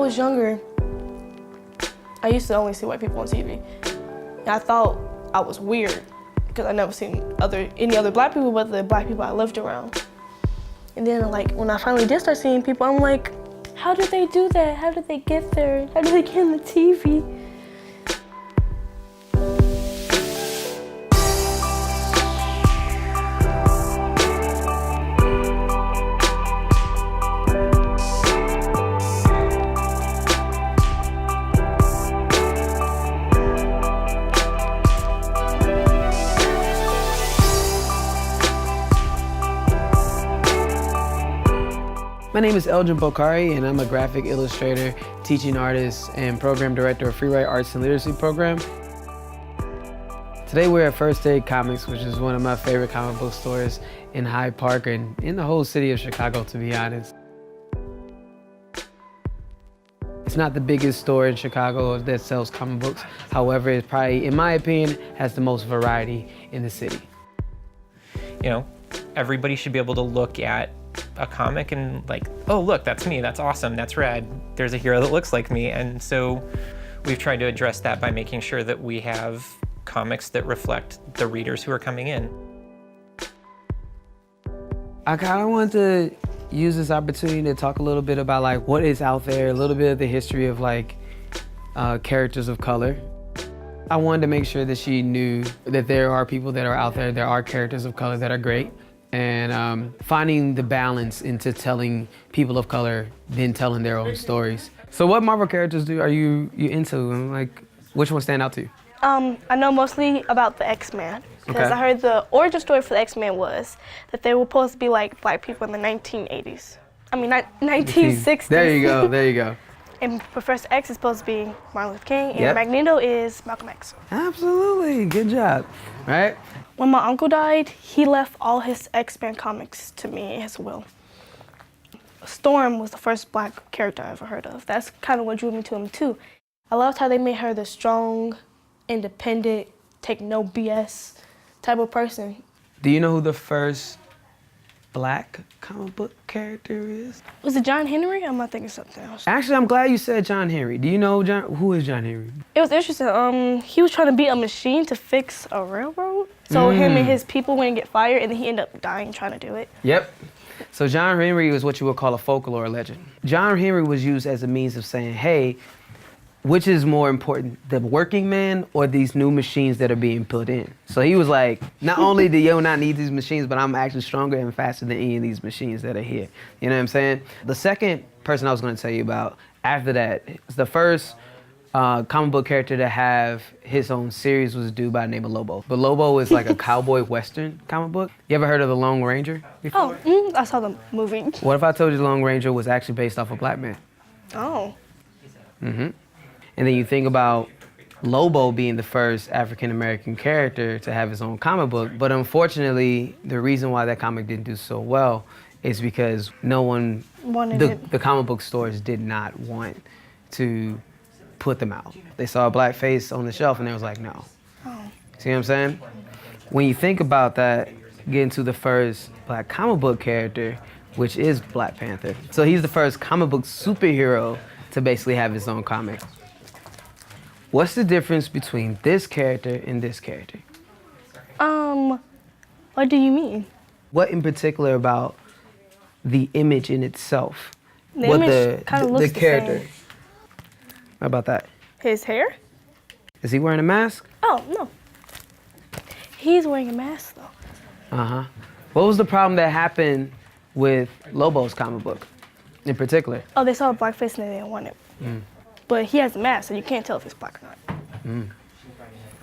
was younger, I used to only see white people on TV. And I thought I was weird because I never seen any other black people but the black people I lived around. And then like when I finally did start seeing people, I'm like, how did they do that? How did they get there? How did they get in the TV? My name is Elgin Bokhari, and I'm a graphic illustrator, teaching artist, and program director of Free Write Arts and Literacy Program. Today we're at First Aid Comics, which is one of my favorite comic book stores in Hyde Park and in the whole city of Chicago, to be honest. It's not the biggest store in Chicago that sells comic books. However, it probably, in my opinion, has the most variety in the city. You know, everybody should be able to look at a comic and like, oh look, that's me, that's awesome, that's rad, there's a hero that looks like me. And so we've tried to address that by making sure that we have comics that reflect the readers who are coming in. I kind of want to use this opportunity to talk a little bit about like what is out there, a little bit of the history of like characters of color. I wanted to make sure that she knew that there are people that are out there are characters of color that are great. And finding the balance into telling people of color, then telling their own stories. So what Marvel characters are you into? And like, which ones stand out to you? I know mostly about the X-Men. Because Okay. I heard the origin story for the X-Men was that they were supposed to be like black people in the 1980s. I mean, 1960s. There you go, there you go. And Professor X is supposed to be Martin Luther King, and Yep. Magneto is Malcolm X. Absolutely, good job, right? When my uncle died, he left all his X-Men comics to me in his will. Storm was the first black character I ever heard of. That's kind of what drew me to him too. I loved how they made her the strong, independent, take no BS type of person. Do you know who the first black comic book character is? Was it John Henry? I'm not thinking something else. Actually, I'm glad you said John Henry. Do you know who is John Henry? It was interesting. He was trying to beat a machine to fix a railroad. So him and his people wouldn't get fired, and then he ended up dying trying to do it. Yep. So John Henry was what you would call a folklore legend. John Henry was used as a means of saying, hey, which is more important, the working man or these new machines that are being put in? So he was like, not only do you not need these machines, but I'm actually stronger and faster than any of these machines that are here. You know what I'm saying? The second person I was gonna tell you about after that, is the first comic book character to have his own series was a dude by the name of Lobo. But Lobo is like a cowboy western comic book. You ever heard of The Lone Ranger before? Oh, I saw the movie. What if I told you The Lone Ranger was actually based off a black man? Oh. Mm-hmm. And then you think about Lobo being the first African-American character to have his own comic book. But unfortunately, the reason why that comic didn't do so well is because no one, the comic book stores did not want to put them out. They saw a black face on the shelf and they was like, no. Oh. See what I'm saying? When you think about that, getting to the first black comic book character, which is Black Panther. So he's the first comic book superhero to basically have his own comic. What's the difference between this character and this character? What do you mean? What in particular about the image in itself? The image kind of looks the character. same. How about that? His hair? Is he wearing a mask? Oh, no. He's wearing a mask, though. Uh-huh. What was the problem that happened with Lobo's comic book in particular? Oh, they saw a black face and they didn't want it. But he has a mask, so you can't tell if it's black or not.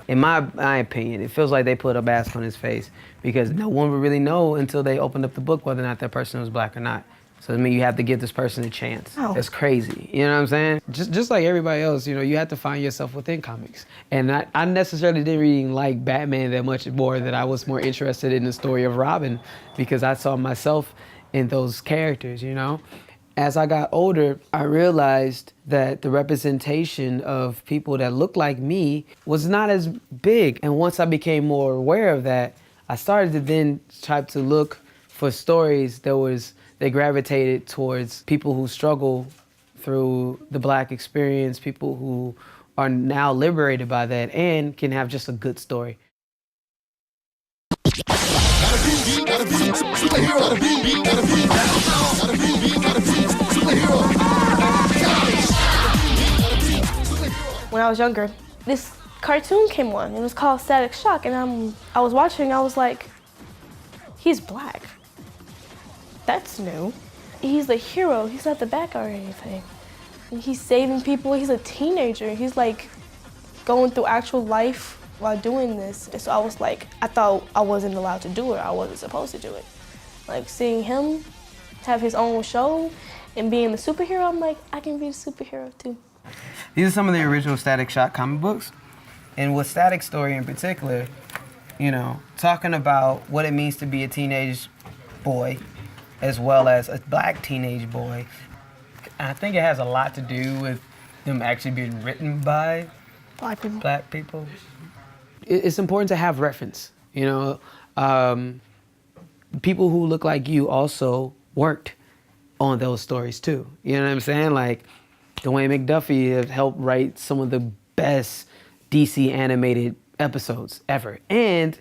In my opinion, it feels like they put a mask on his face because no one would really know until they opened up the book whether or not that person was black or not. So I mean, you have to give this person a chance. Oh. That's crazy. You know what I'm saying? Just like everybody else, you know, you have to find yourself within comics. And I necessarily didn't really like Batman that much more, that I was more interested in the story of Robin because I saw myself in those characters, you know? As I got older, I realized that the representation of people that looked like me was not as big. And once I became more aware of that, I started to then try to look for stories that gravitated towards people who struggle through the Black experience, people who are now liberated by that and can have just a good story. When I was younger, this cartoon came on. It was called Static Shock, and I was watching. I was like, he's Black. That's new. He's the hero. He's not the bad guy or anything. And he's saving people. He's a teenager. He's like going through actual life while doing this. And so I was like, I thought I wasn't allowed to do it. I wasn't supposed to do it. Like seeing him have his own show and being the superhero, I'm like, I can be a superhero too. These are some of the original Static Shock comic books. And with Static Story in particular, you know, talking about what it means to be a teenage boy as well as a Black teenage boy. I think it has a lot to do with them actually being written by Black people. It's important to have reference, you know. People who look like you also worked on those stories too. You know what I'm saying? Like Dwayne McDuffie have helped write some of the best DC animated episodes ever. And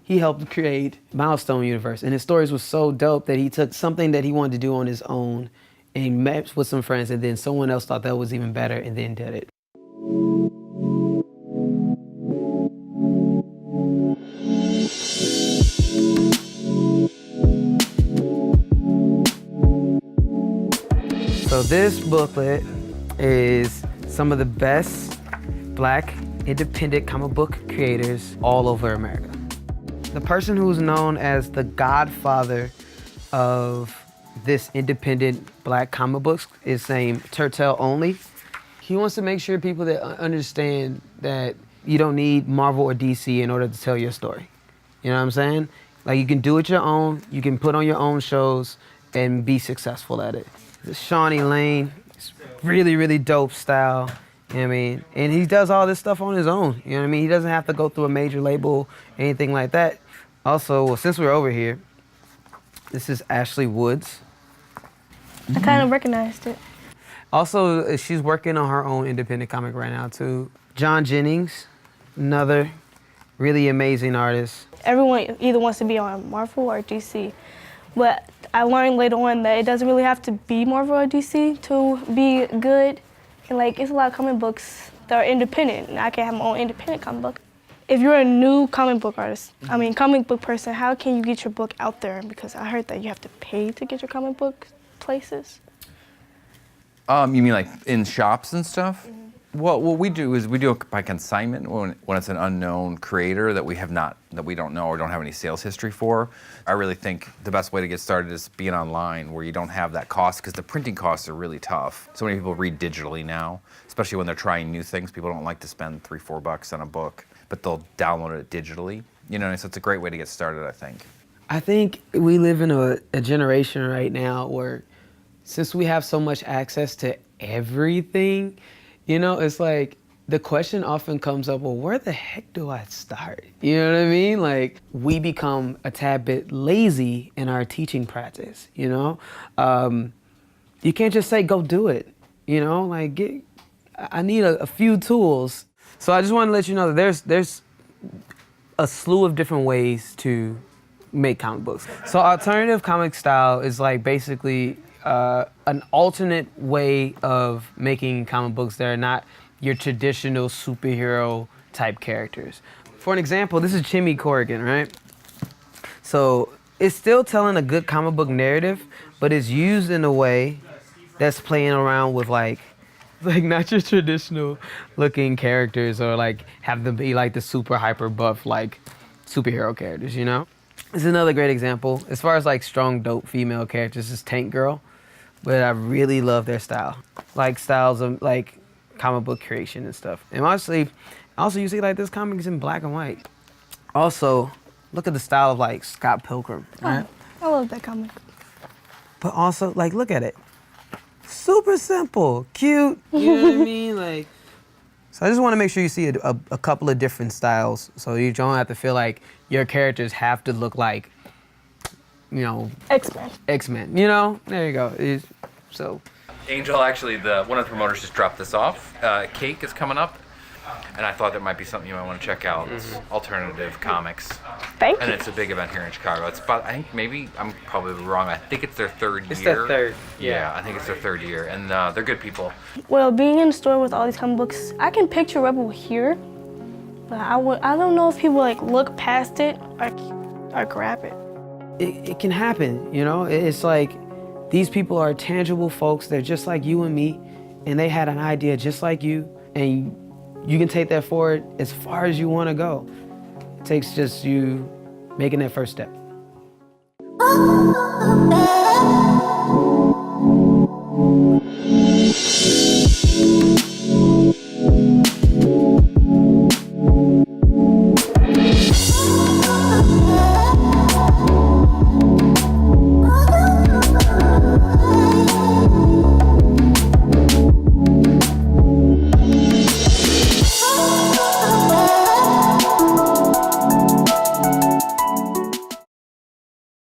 he helped create Milestone Universe. And his stories were so dope that he took something that he wanted to do on his own and met with some friends, and then someone else thought that was even better and then did it. So this booklet is some of the best Black independent comic book creators all over America. The person who's known as the godfather of this independent Black comic books is named Turtel Only. He wants to make sure people that understand that you don't need Marvel or DC in order to tell your story. You know what I'm saying? Like you can do it your own, you can put on your own shows and be successful at it. This is Shawnee Lane, it's really, really dope style. You know what I mean? And he does all this stuff on his own. You know what I mean? He doesn't have to go through a major label, anything like that. Also, well, since we're over here, this is Ashley Woods. I kind of recognized it. Also, she's working on her own independent comic right now too. John Jennings, another really amazing artist. Everyone either wants to be on Marvel or DC, but I learned later on that it doesn't really have to be Marvel or DC to be good. And like, it's a lot of comic books that are independent, and I can have my own independent comic book. If you're a new comic book artist, comic book person, how can you get your book out there? Because I heard that you have to pay to get your comic book places. You mean like in shops and stuff? Mm-hmm. Well, what we do is we do it by consignment when it's an unknown creator that we don't know or don't have any sales history for. I really think the best way to get started is being online where you don't have that cost, because the printing costs are really tough. So many people read digitally now, especially when they're trying new things. People don't like to spend $3-4 on a book, but they'll download it digitally. You know, so it's a great way to get started, I think. I think we live in a generation right now where, since we have so much access to everything, you know, it's like the question often comes up, well, where the heck do I start? You know what I mean? Like, we become a tad bit lazy in our teaching practice, you know? You can't just say, go do it, you know? Like, I need a few tools. So I just want to let you know that there's a slew of different ways to make comic books. So alternative comic style is like basically an alternate way of making comic books that are not your traditional superhero type characters. For an example, this is Jimmy Corrigan, right? So it's still telling a good comic book narrative, but it's used in a way that's playing around with like not your traditional looking characters, or like have them be like the super hyper buff like superhero characters, you know? This is another great example. As far as like strong, dope female characters, this is Tank Girl. But I really love their style. Like styles of like comic book creation and stuff. And honestly, also you see like this comic is in black and white. Also, look at the style of like Scott Pilgrim, right? Oh, I love that comic. But also, like, look at it. Super simple, cute, you know what I mean? Like, so I just want to make sure you see a couple of different styles, so you don't have to feel like your characters have to look like, you know, X-Men. X-Men, you know? There you go. So Angel, actually, one of the promoters just dropped this off. Cake is coming up, and I thought that might be something you might want to check out. It's alternative comics. Thank And you. it's a big event here in Chicago. It's about, I think maybe, I'm probably wrong, I think it's their third It's year. their third, Yeah, I think it's their third year. And they're good people. Well, being in the store with all these comic books, I can picture Rebel here, but I don't know if people like look past it or grab it. It can happen, you know? It's like these people are tangible folks. They're just like you and me, and they had an idea just like you, and you can take that forward as far as you want to go. It takes just you making that first step.